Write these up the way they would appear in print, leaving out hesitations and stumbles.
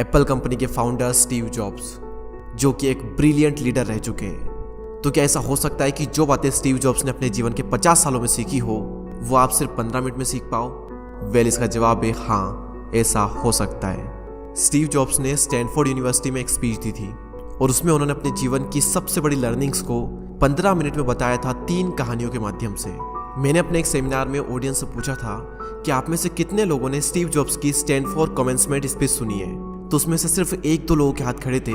Apple company के founder Steve jobs, जो कि एक ब्रिलियंट लीडर रह चुके हैं। तो क्या ऐसा हो सकता है कि जो बातें स्टीव जॉब्स ने अपने जीवन के 50 सालों में सीखी हो वो आप सिर्फ 15 मिनट में सीख पाओ? वेल, इसका जवाब है हाँ, ऐसा हो सकता है। स्टीव जॉब्स ने स्टैनफोर्ड यूनिवर्सिटी में एक स्पीच दी थी और उसमें उन्होंने अपने जीवन की सबसे बड़ी लर्निंग्स को 15 मिनट में बताया था 3 कहानियों के माध्यम से। मैंने अपने एक सेमिनार में ऑडियंस से पूछा था कि आप में से कितने लोगों ने स्टीव जॉब्स की स्टैनफोर्ड कमेंसमेंट स्पीच सुनी है। तो उसमें से सिर्फ 1-2 लोगों के हाथ खड़े थे,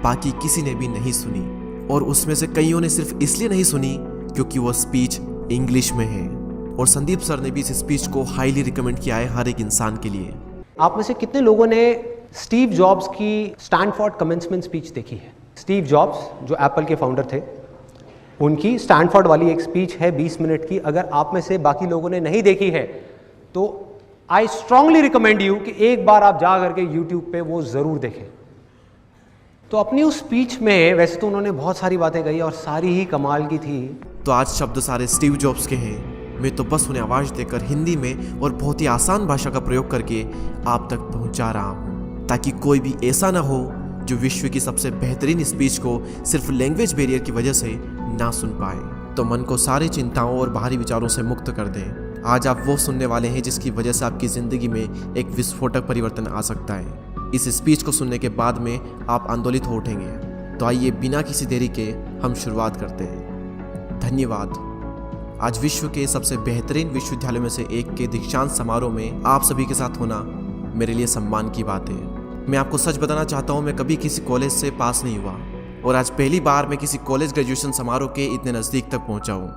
बाकी किसी ने भी नहीं सुनी। और उसमें से कईयों ने सिर्फ इसलिए नहीं सुनी क्योंकि वो स्पीच इंग्लिश में है। और संदीप सर ने भी इस स्पीच को हाईली रिकमेंड किया है हर एक इंसान के लिए। आप में से कितने लोगों ने स्टीव जॉब्स की स्टैनफोर्ड कमेंसमेंट स्पीच देखी है? स्टीव जॉब्स जो एप्पल के फाउंडर थे, उनकी स्टैनफोर्ड वाली एक स्पीच है 20 मिनट की। अगर आप में से बाकी लोगों ने नहीं देखी है तो आई स्ट्रांगली रिकमेंड यू कि एक बार आप जा करके यूट्यूब पे वो ज़रूर देखें। तो अपनी उस स्पीच में वैसे तो उन्होंने बहुत सारी बातें कही और सारी ही कमाल की थी। तो आज शब्द सारे स्टीव जॉब्स के हैं। मैं तो बस उन्हें आवाज़ देकर हिंदी में और बहुत ही आसान भाषा का प्रयोग करके आप तक पहुंचा रहा हूं, ताकि कोई भी ऐसा ना हो जो विश्व की सबसे बेहतरीन स्पीच को सिर्फ लैंग्वेज बैरियर की वजह से ना सुन पाए। तो मन को सारी चिंताओं और बाहरी विचारों से मुक्त कर दें। आज आप वो सुनने वाले हैं जिसकी वजह से आपकी ज़िंदगी में एक विस्फोटक परिवर्तन आ सकता है। इस स्पीच को सुनने के बाद में आप आंदोलित हो उठेंगे। तो आइए बिना किसी देरी के हम शुरुआत करते हैं। धन्यवाद। आज विश्व के सबसे बेहतरीन विश्वविद्यालयों में से एक के दीक्षांत समारोह में आप सभी के साथ होना मेरे लिए सम्मान की बात है। मैं आपको सच बताना चाहता हूँ, मैं कभी किसी कॉलेज से पास नहीं हुआ और आज पहली बार मैं किसी कॉलेज ग्रेजुएशन समारोह के इतने नज़दीक तक पहुँचा हूँ।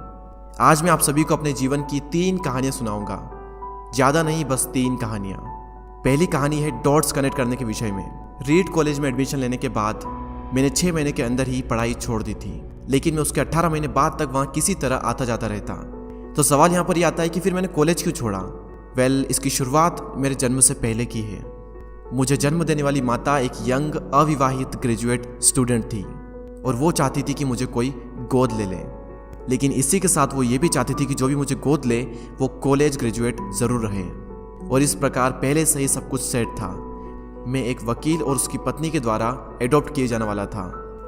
आज मैं आप सभी को अपने जीवन की 3 कहानियाँ सुनाऊंगा। ज़्यादा नहीं, बस 3 कहानियाँ। पहली कहानी है डॉट्स कनेक्ट करने के विषय में। रीड कॉलेज में एडमिशन लेने के बाद मैंने 6 महीने के अंदर ही पढ़ाई छोड़ दी थी, लेकिन मैं उसके 18 महीने बाद तक वहाँ किसी तरह आता जाता रहता। तो सवाल यहाँ पर यह आता है कि फिर मैंने कॉलेज क्यों छोड़ा? वेल, इसकी शुरुआत मेरे जन्म से पहले की है। मुझे जन्म देने वाली माता एक यंग अविवाहित ग्रेजुएट स्टूडेंट थी और वो चाहती थी कि मुझे कोई गोद ले ले, लेकिन इसी के साथ वो ये भी चाहती थी कि जो भी मुझे गोद ले वो कॉलेज ग्रेजुएट ज़रूर रहे। और इस प्रकार पहले से ही सब कुछ सेट था। मैं एक वकील और उसकी पत्नी के द्वारा एडॉप्ट किए जाने वाला था,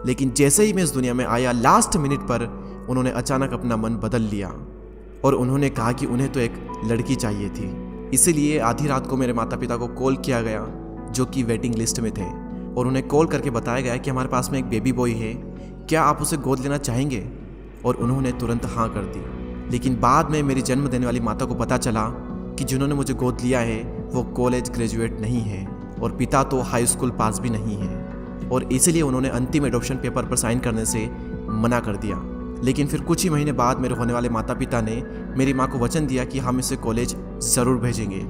लेकिन जैसे ही मैं इस दुनिया में आया, लास्ट मिनट पर उन्होंने अचानक अपना मन बदल लिया और उन्होंने कहा कि उन्हें तो एक लड़की चाहिए थी। इसीलिए आधी रात को मेरे माता पिता को कॉल किया गया, जो कि वेटिंग लिस्ट में थे, और उन्हें कॉल करके बताया गया कि हमारे पास में एक बेबी बॉय है, क्या आप उसे गोद लेना चाहेंगे? और उन्होंने तुरंत हाँ कर दी। लेकिन बाद में मेरी जन्म देने वाली माता को पता चला कि जिन्होंने मुझे गोद लिया है वो कॉलेज ग्रेजुएट नहीं है और पिता तो हाई स्कूल पास भी नहीं है, और इसीलिए उन्होंने अंतिम एडॉप्शन पेपर पर साइन करने से मना कर दिया। लेकिन फिर कुछ ही महीने बाद मेरे होने वाले माता पिता ने मेरी माँ को वचन दिया कि हम इसे कॉलेज ज़रूर भेजेंगे,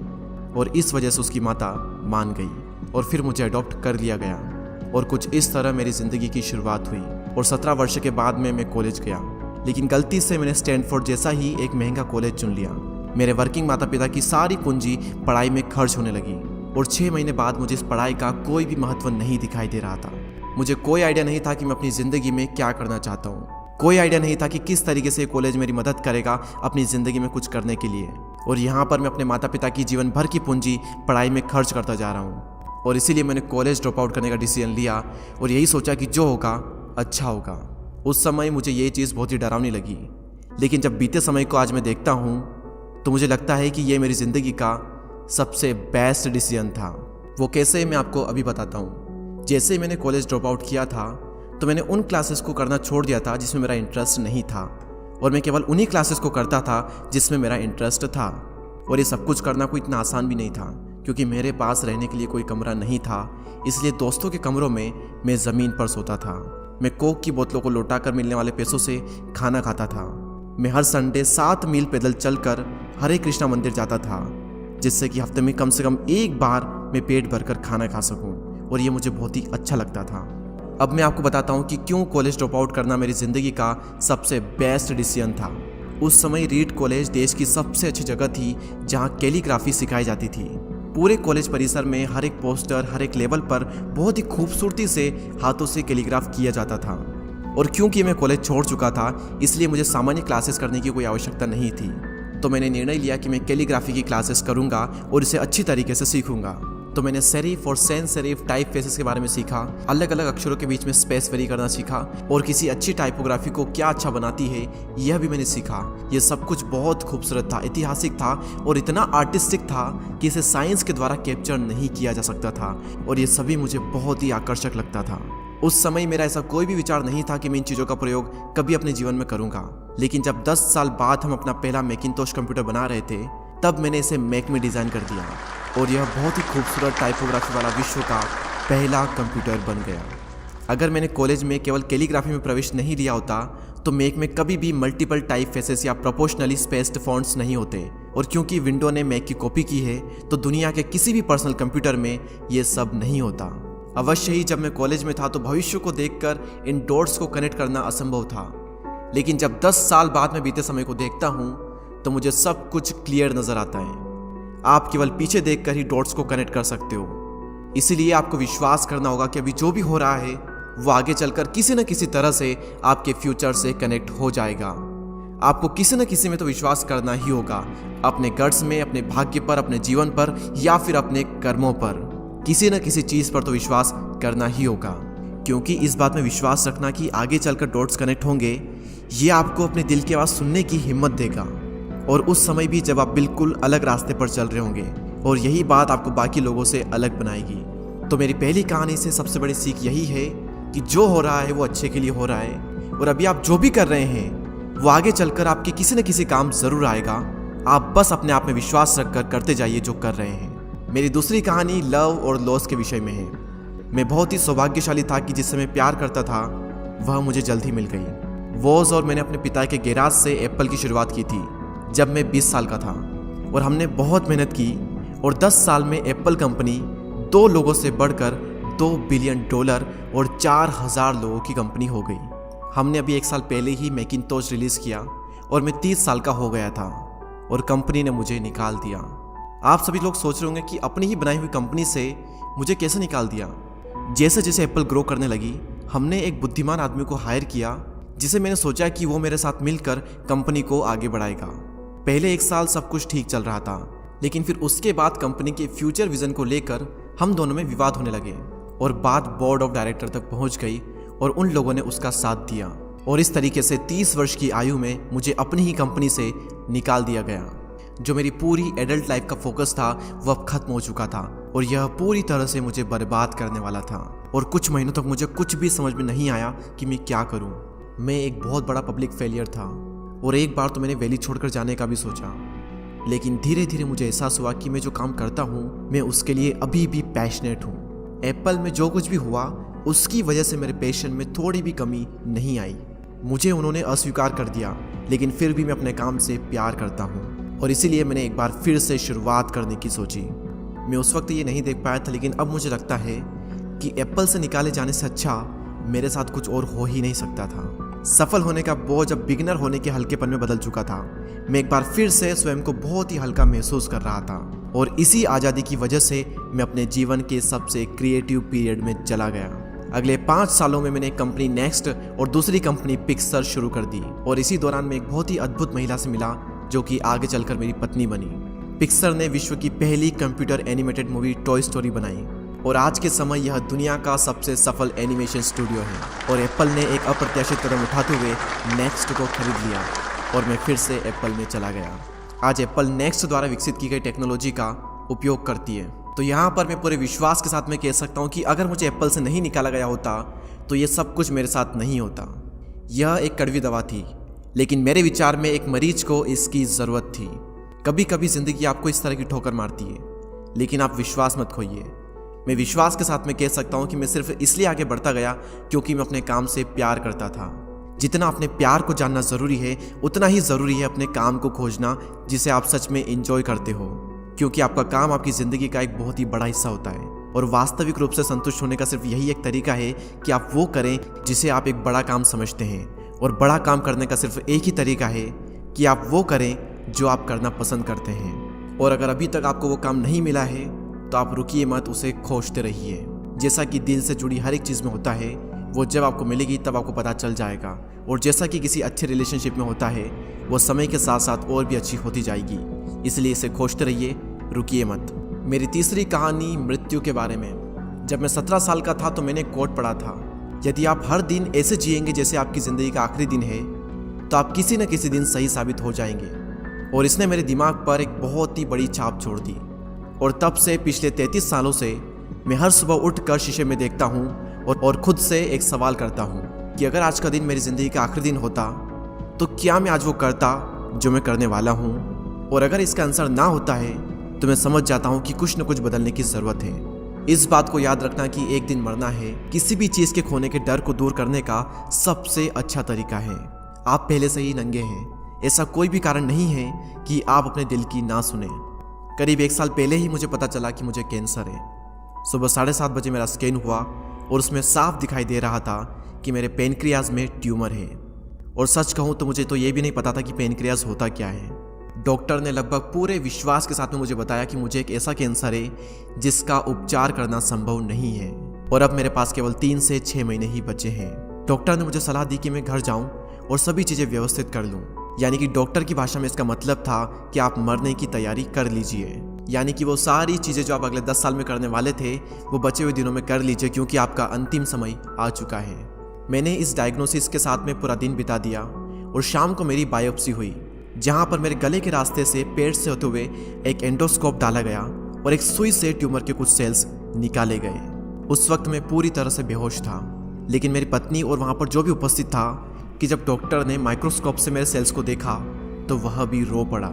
और इस वजह से उसकी माता मान गई और फिर मुझे अडॉप्ट कर लिया गया। और कुछ इस तरह मेरी ज़िंदगी की शुरुआत हुई और 17 वर्ष के बाद में मैं कॉलेज गया। लेकिन गलती से मैंने स्टैनफोर्ड जैसा ही एक महंगा कॉलेज चुन लिया। मेरे वर्किंग माता पिता की सारी पूंजी पढ़ाई में खर्च होने लगी और 6 महीने बाद मुझे इस पढ़ाई का कोई भी महत्व नहीं दिखाई दे रहा था। मुझे कोई आइडिया नहीं था कि मैं अपनी ज़िंदगी में क्या करना चाहता हूँ। कोई आइडिया नहीं था कि किस तरीके से कॉलेज मेरी मदद करेगा अपनी ज़िंदगी में कुछ करने के लिए। और यहाँ पर मैं अपने माता पिता की जीवन भर की पूंजी पढ़ाई में खर्च करता जा रहा हूँ। और इसीलिए मैंने कॉलेज ड्रॉप आउट करने का डिसीजन लिया और यही सोचा कि जो होगा अच्छा होगा। उस समय मुझे ये चीज़ बहुत ही डरावनी लगी, लेकिन जब बीते समय को आज मैं देखता हूँ तो मुझे लगता है कि ये मेरी ज़िंदगी का सबसे बेस्ट डिसीजन था। वो कैसे, मैं आपको अभी बताता हूँ। जैसे ही मैंने कॉलेज ड्रॉप आउट किया था तो मैंने उन क्लासेस को करना छोड़ दिया था जिसमें मेरा इंटरेस्ट नहीं था, और मैं केवल उन्हीं क्लासेस को करता था जिसमें मेरा इंटरेस्ट था। और ये सब कुछ करना कोई इतना आसान भी नहीं था, क्योंकि मेरे पास रहने के लिए कोई कमरा नहीं था। इसलिए दोस्तों के कमरों में मैं ज़मीन पर सोता था। मैं कोक की बोतलों को लौटाकर मिलने वाले पैसों से खाना खाता था। मैं हर संडे 7 मील पैदल चलकर हरे कृष्णा मंदिर जाता था, जिससे कि हफ्ते में कम से कम एक बार मैं पेट भरकर खाना खा सकूं, और ये मुझे बहुत ही अच्छा लगता था। अब मैं आपको बताता हूँ कि क्यों कॉलेज ड्रॉप आउट करना मेरी ज़िंदगी का सबसे बेस्ट डिसीजन था। उस समय रीड कॉलेज देश की सबसे अच्छी जगह थी जहाँ कैलीग्राफी सिखाई जाती थी। पूरे कॉलेज परिसर में हर एक पोस्टर, हर एक लेवल पर बहुत ही खूबसूरती से हाथों से कैलीग्राफ किया जाता था। और क्योंकि मैं कॉलेज छोड़ चुका था, इसलिए मुझे सामान्य क्लासेस करने की कोई आवश्यकता नहीं थी। तो मैंने निर्णय लिया कि मैं कैलीग्राफी की क्लासेस करूंगा और इसे अच्छी तरीके से सीखूंगा। तो मैंने सेरिफ और सैंस सेरिफ टाइप फेसेस के बारे में सीखा, अलग अलग अक्षरों के बीच में स्पेस वेरी करना सीखा, और किसी अच्छी टाइपोग्राफी को क्या अच्छा बनाती है यह भी मैंने सीखा। यह सब कुछ बहुत खूबसूरत था, ऐतिहासिक था और इतना आर्टिस्टिक था कि इसे साइंस के द्वारा कैप्चर नहीं किया जा सकता था, और ये सभी मुझे बहुत ही आकर्षक लगता था। उस समय मेरा ऐसा कोई भी विचार नहीं था कि मैं इन चीज़ों का प्रयोग कभी अपने जीवन में करूँगा, लेकिन जब 10 साल बाद हम अपना पहला मैकिंटोश कंप्यूटर बना रहे थे तब मैंने इसे मैक में डिज़ाइन कर दिया, और यह बहुत ही खूबसूरत टाइपोग्राफी वाला विश्व का पहला कंप्यूटर बन गया। अगर मैंने कॉलेज में केवल कैलीग्राफी में प्रवेश नहीं लिया होता तो मैक में कभी भी मल्टीपल टाइप फेसेस या प्रोपोर्शनली स्पेस्ड फॉन्ट्स नहीं होते, और क्योंकि विंडो ने मैक की कॉपी की है तो दुनिया के किसी भी पर्सनल कंप्यूटर में ये सब नहीं होता। अवश्य ही जब मैं कॉलेज में था तो भविष्य को देखकर इन डॉट्स को कनेक्ट करना असंभव था, लेकिन जब 10 साल बाद में बीते समय को देखता हूँ तो मुझे सब कुछ क्लियर नजर आता है। आप केवल पीछे देखकर ही डॉट्स को कनेक्ट कर सकते हो, इसीलिए आपको विश्वास करना होगा कि अभी जो भी हो रहा है वो आगे चलकर किसी न किसी तरह से आपके फ्यूचर से कनेक्ट हो जाएगा। आपको किसी न किसी में तो विश्वास करना ही होगा, अपने गट्स में, अपने भाग्य पर, अपने जीवन पर या फिर अपने कर्मों पर। किसी न किसी चीज पर तो विश्वास करना ही होगा, क्योंकि इस बात में विश्वास रखना कि आगे चलकर डॉट्स कनेक्ट होंगे, ये आपको अपने दिल की आवाज सुनने की हिम्मत देगा, और उस समय भी जब आप बिल्कुल अलग रास्ते पर चल रहे होंगे, और यही बात आपको बाकी लोगों से अलग बनाएगी। तो मेरी पहली कहानी से सबसे बड़ी सीख यही है कि जो हो रहा है वो अच्छे के लिए हो रहा है, और अभी आप जो भी कर रहे हैं वो आगे चलकर आपके किसी न किसी काम जरूर आएगा। आप बस अपने आप में विश्वास रखकर करते जाइए जो कर रहे हैं। मेरी दूसरी कहानी लव और लॉस के विषय में है। मैं बहुत ही सौभाग्यशाली था कि जिससे मैं प्यार करता था वह मुझे जल्द ही मिल गई। वॉज और मैंने अपने पिता के गैराज से एप्पल की शुरुआत की थी जब मैं 20 साल का था, और हमने बहुत मेहनत की, और 10 साल में एप्पल कंपनी 2 लोगों से बढ़कर $2 बिलियन और 4000 लोगों की कंपनी हो गई। हमने अभी 1 साल पहले ही मैकिंटोश रिलीज़ किया और मैं 30 साल का हो गया था, और कंपनी ने मुझे निकाल दिया। आप सभी लोग सोच रहे होंगे कि अपनी ही बनाई हुई कंपनी से मुझे कैसे निकाल दिया। जैसे जैसे एप्पल ग्रो करने लगी, हमने एक बुद्धिमान आदमी को हायर किया जिसे मैंने सोचा कि वो मेरे साथ मिलकर कंपनी को आगे बढ़ाएगा। पहले 1 साल सब कुछ ठीक चल रहा था, लेकिन फिर उसके बाद कंपनी के फ्यूचर विजन को लेकर हम दोनों में विवाद होने लगे, और बात बोर्ड ऑफ डायरेक्टर तक पहुंच गई और उन लोगों ने उसका साथ दिया, और इस तरीके से 30 वर्ष की आयु में मुझे अपनी ही कंपनी से निकाल दिया गया। जो मेरी पूरी एडल्ट लाइफ का फोकस था वो अब खत्म हो चुका था, और यह पूरी तरह से मुझे बर्बाद करने वाला था, और कुछ महीनों तक मुझे कुछ भी समझ में नहीं आया कि मैं क्या करूं। मैं एक बहुत बड़ा पब्लिक फेलियर था, और एक बार तो मैंने वैली छोड़कर जाने का भी सोचा, लेकिन धीरे धीरे मुझे एहसास हुआ कि मैं जो काम करता हूँ मैं उसके लिए अभी भी पैशनेट हूँ। एप्पल में जो कुछ भी हुआ उसकी वजह से मेरे पैशन में थोड़ी भी कमी नहीं आई। मुझे उन्होंने अस्वीकार कर दिया, लेकिन फिर भी मैं अपने काम से प्यार करता हूँ, और इसीलिए मैंने एक बार फिर से शुरुआत करने की सोची। मैं उस वक्त ये नहीं देख पाया था, लेकिन अब मुझे लगता है कि एप्पल से निकाले जाने से अच्छा मेरे साथ कुछ और हो ही नहीं सकता था। सफल होने का बोझ अब बिगिनर होने के हल्केपन में बदल चुका था। मैं एक बार फिर से स्वयं को बहुत ही हल्का महसूस कर रहा था, और इसी आज़ादी की वजह से मैं अपने जीवन के सबसे क्रिएटिव पीरियड में चला गया। अगले 5 सालों में मैंने एक कंपनी नेक्स्ट और दूसरी कंपनी पिक्सर शुरू कर दी, और इसी दौरान मैं एक बहुत ही अद्भुत महिला से मिला जो कि आगे चलकर मेरी पत्नी बनी। पिक्सर ने विश्व की पहली computer animated movie toy story बनाई, और आज के समय यह दुनिया का सबसे सफल एनिमेशन स्टूडियो है। और एप्पल ने एक अप्रत्याशित कदम उठाते हुए नेक्स्ट को खरीद लिया, और मैं फिर से एप्पल में चला गया। आज एप्पल नेक्स्ट द्वारा विकसित की गई टेक्नोलॉजी का उपयोग करती है। तो यहाँ पर मैं पूरे विश्वास के साथ में कह सकता हूँ कि अगर मुझे एप्पल से नहीं निकाला गया होता तो ये सब कुछ मेरे साथ नहीं होता। यह एक कड़वी दवा थी, लेकिन मेरे विचार में एक मरीज को इसकी ज़रूरत थी। कभी कभी ज़िंदगी आपको इस तरह की ठोकर मारती है, लेकिन आप विश्वास मत खोइए। मैं विश्वास के साथ में कह सकता हूँ कि मैं सिर्फ इसलिए आगे बढ़ता गया क्योंकि मैं अपने काम से प्यार करता था। जितना अपने प्यार को जानना ज़रूरी है, उतना ही ज़रूरी है अपने काम को खोजना जिसे आप सच में एंजॉय करते हो, क्योंकि आपका काम आपकी ज़िंदगी का एक बहुत ही बड़ा हिस्सा होता है। और वास्तविक रूप से संतुष्ट होने का सिर्फ यही एक तरीका है कि आप वो करें जिसे आप एक बड़ा काम समझते हैं, और बड़ा काम करने का सिर्फ एक ही तरीका है कि आप वो करें जो आप करना पसंद करते हैं। और अगर अभी तक आपको वो काम नहीं मिला है तो आप रुकिए मत, उसे खोजते रहिए। जैसा कि दिल से जुड़ी हर एक चीज़ में होता है, वो जब आपको मिलेगी तब आपको पता चल जाएगा। और जैसा कि किसी अच्छे रिलेशनशिप में होता है, वो समय के साथ साथ और भी अच्छी होती जाएगी। इसलिए इसे खोजते रहिए, रुकिए मत। मेरी तीसरी कहानी मृत्यु के बारे में। जब मैं 17 साल का था तो मैंने कोट पढ़ा था, यदि आप हर दिन ऐसे जिएंगे जैसे आपकी ज़िंदगी का आखिरी दिन है तो आप किसी न किसी दिन सही साबित हो जाएंगे। और इसने मेरे दिमाग पर एक बहुत ही बड़ी छाप छोड़ दी। और तब से पिछले 33 सालों से मैं हर सुबह उठकर शीशे में देखता हूँ और खुद से एक सवाल करता हूँ कि अगर आज का दिन मेरी ज़िंदगी का आखिरी दिन होता तो क्या मैं आज वो करता जो मैं करने वाला हूँ। और अगर इसका आंसर ना होता है तो मैं समझ जाता हूँ कि कुछ न कुछ बदलने की ज़रूरत है। इस बात को याद रखना कि एक दिन मरना है किसी भी चीज़ के खोने के डर को दूर करने का सबसे अच्छा तरीका है। आप पहले से ही नंगे हैं, ऐसा कोई भी कारण नहीं है कि आप अपने दिल की ना सुने। करीब 1 साल पहले ही मुझे पता चला कि मुझे कैंसर है। सुबह 7:30 बजे मेरा स्कैन हुआ और उसमें साफ दिखाई दे रहा था कि मेरे पेनक्रियाज में ट्यूमर है। और सच कहूँ तो मुझे तो ये भी नहीं पता था कि पेनक्रियाज होता क्या है। डॉक्टर ने लगभग पूरे विश्वास के साथ में मुझे बताया कि मुझे एक ऐसा कैंसर है जिसका उपचार करना संभव नहीं है और अब मेरे पास केवल 3 से 6 महीने ही बचे हैं। डॉक्टर ने मुझे सलाह दी कि मैं घर जाऊं और सभी चीज़ें व्यवस्थित कर लूं। यानी कि डॉक्टर की भाषा में इसका मतलब था कि आप मरने की तैयारी कर लीजिए। यानी कि वो सारी चीज़ें जो आप अगले 10 साल में करने वाले थे वो बचे हुए दिनों में कर लीजिए, क्योंकि आपका अंतिम समय आ चुका है। मैंने इस डायग्नोसिस के साथ में पूरा दिन बिता दिया और शाम को मेरी बायोप्सी हुई, जहां पर मेरे गले के रास्ते से पेट से होते हुए एक एंडोस्कोप डाला गया और एक सुई से ट्यूमर के कुछ सेल्स निकाले गए। उस वक्त मैं पूरी तरह से बेहोश था, लेकिन मेरी पत्नी और वहां पर जो भी उपस्थित था कि जब डॉक्टर ने माइक्रोस्कोप से मेरे सेल्स को देखा तो वह भी रो पड़ा,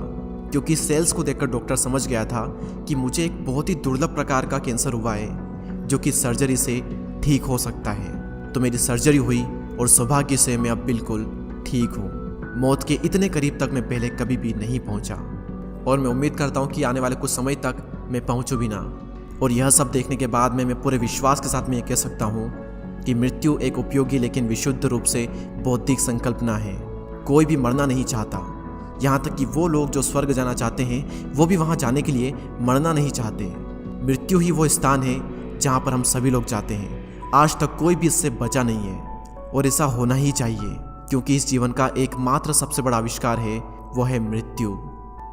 क्योंकि सेल्स को देखकर डॉक्टर समझ गया था कि मुझे एक बहुत ही दुर्लभ प्रकार का कैंसर हुआ है जो कि सर्जरी से ठीक हो सकता है। तो मेरी सर्जरी हुई और सौभाग्य से मैं अब बिल्कुल ठीक हूँ। मौत के इतने करीब तक मैं पहले कभी भी नहीं पहुँचा और मैं उम्मीद करता हूँ कि आने वाले कुछ समय तक मैं पहुँचूँ भी ना। और यह सब देखने के बाद मैं पूरे विश्वास के साथ में ये कह सकता हूँ कि मृत्यु एक उपयोगी लेकिन विशुद्ध रूप से बौद्धिक संकल्पना है। कोई भी मरना नहीं चाहता, यहाँ तक कि वो लोग जो स्वर्ग जाना चाहते हैं वो भी वहाँ जाने के लिए मरना नहीं चाहते। मृत्यु ही वो स्थान है जहाँ पर हम सभी लोग जाते हैं। आज तक कोई भी इससे बचा नहीं है और ऐसा होना ही चाहिए, क्योंकि इस जीवन का एकमात्र सबसे बड़ा आविष्कार है वो है मृत्यु।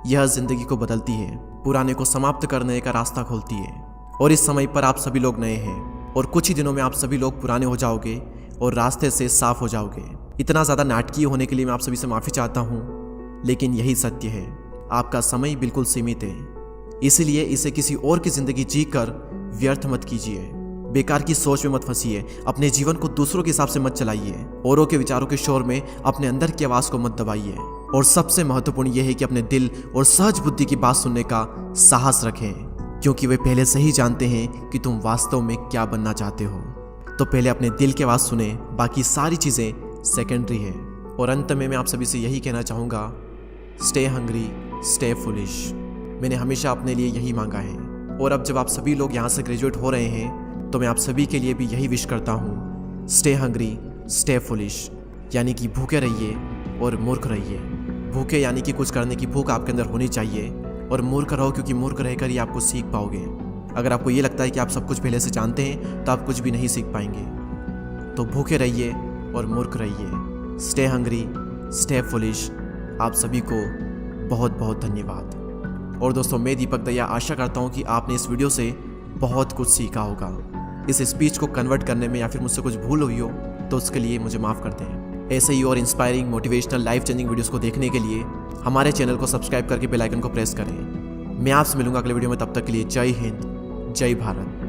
यह जिंदगी को बदलती है, पुराने को समाप्त करने का रास्ता खोलती है। और इस समय पर आप सभी लोग नए हैं और कुछ ही दिनों में आप सभी लोग पुराने हो जाओगे और रास्ते से साफ हो जाओगे। इतना ज़्यादा नाटकीय होने के लिए मैं आप सभी से माफ़ी चाहता हूँ, लेकिन यही सत्य है। आपका समय बिल्कुल सीमित है, इसीलिए इसे किसी और की ज़िंदगी जी कर व्यर्थ मत कीजिए। बेकार की सोच में मत फंसिए, अपने जीवन को दूसरों के हिसाब से मत चलाइए, औरों के विचारों के शोर में अपने अंदर की आवाज़ को मत दबाइए। और सबसे महत्वपूर्ण यह है कि अपने दिल और सहज बुद्धि की बात सुनने का साहस रखें, क्योंकि वे पहले से ही जानते हैं कि तुम वास्तव में क्या बनना चाहते हो। तो पहले अपने दिल की आवाज़ सुने, बाकी सारी चीज़ें सेकेंडरी है। और अंत में मैं आप सभी से यही कहना चाहूँगा, स्टे हंग्री, स्टे फुलिश। मैंने हमेशा अपने लिए यही मांगा है। और अब जब आप सभी लोग यहाँ से ग्रेजुएट हो रहे हैं तो मैं आप सभी के लिए भी यही विश करता हूँ, स्टे हंग्री, स्टे फुलिश। यानी कि भूखे रहिए और मूर्ख रहिए। भूखे यानी कि कुछ करने की भूख आपके अंदर होनी चाहिए, और मूर्ख रहो क्योंकि मूर्ख रहकर ही आप कुछ सीख पाओगे। अगर आपको ये लगता है कि आप सब कुछ पहले से जानते हैं तो आप कुछ भी नहीं सीख पाएंगे। तो भूखे रहिए और मूर्ख रहिए। Stay hungry, stay foolish. आप सभी को बहुत बहुत धन्यवाद। और दोस्तों, मैं दीपक दया आशा करता हूँ कि आपने इस वीडियो से बहुत कुछ सीखा होगा। इस स्पीच को कन्वर्ट करने में या फिर मुझसे कुछ भूल हुई हो तो उसके लिए मुझे माफ़ करते हैं। ऐसे ही और inspiring, motivational, life changing videos को देखने के लिए हमारे चैनल को सब्सक्राइब करके बेल आइकन को प्रेस करें। मैं आपसे मिलूंगा अगले वीडियो में, तब तक के लिए जय हिंद, जय भारत।